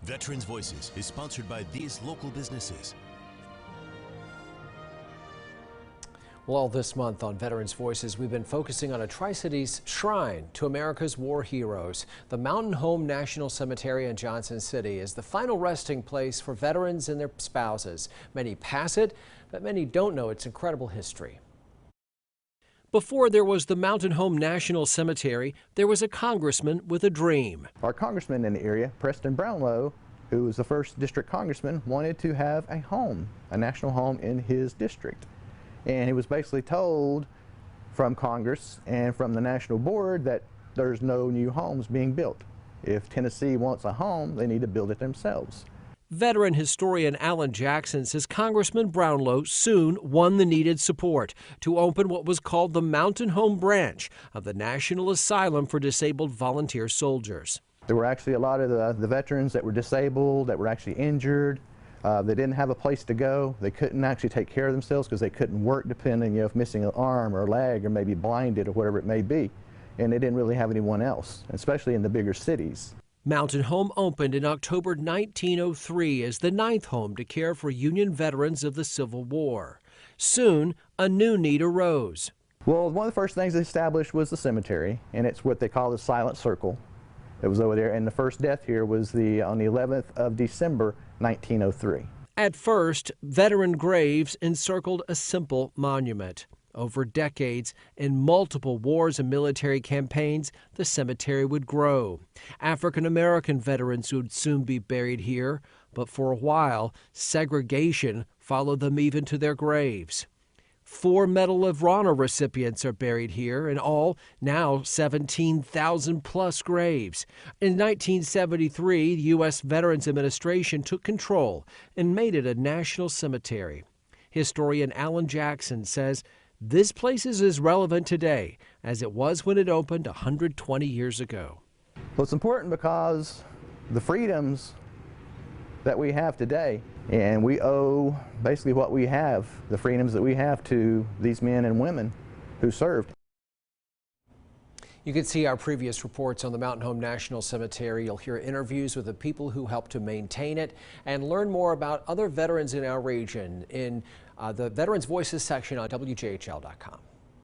Veterans Voices is sponsored by these local businesses. Well, this month on Veterans Voices, we've been focusing on a Tri-Cities shrine to America's war heroes. The Mountain Home National Cemetery in Johnson City is the final resting place for veterans and their spouses. Many pass it, but many don't know its incredible history. Before there was the Mountain Home National Cemetery, there was a congressman with a dream. Our congressman in the area, Preston Brownlow, who was the first district congressman, wanted to have a home, a national home in his district. And he was basically told from Congress and from the national board that there's no new homes being built. If Tennessee wants a home, they need to build it themselves. Veteran historian Alan Jackson says Congressman Brownlow soon won the needed support to open what was called the Mountain Home branch of the National Asylum for Disabled Volunteer Soldiers. There were actually a lot of the veterans that were disabled, that were actually injured. They didn't have a place to go. They couldn't actually take care of themselves because they couldn't work, depending if missing an arm or a leg or maybe blinded or whatever it may be. And they didn't really have anyone else, especially in the bigger cities. Mountain Home opened in October 1903 as the 9th home to care for Union veterans of the Civil War. Soon, a new need arose. Well, one of the first things they established was the cemetery, and it's what they call the Silent Circle. It was over there, and the first death here was on the 11th of December, 1903. At first, veteran graves encircled a simple monument. Over decades, in multiple wars and military campaigns, the cemetery would grow. African-American veterans would soon be buried here, but for a while, segregation followed them even to their graves. 4 Medal of Honor recipients are buried here, in all, now 17,000 plus graves. In 1973, the U.S. Veterans Administration took control and made it a national cemetery. Historian Alan Jackson says this place is as relevant today as it was when it opened 120 years ago. Well, it's important because the freedoms that we have today, and we owe basically what we have, the freedoms that we have, to these men and women who served. You can see our previous reports on the Mountain Home National Cemetery. You'll hear interviews with the people who helped to maintain it and learn more about other veterans in our region in the Veterans Voices section on WJHL.com.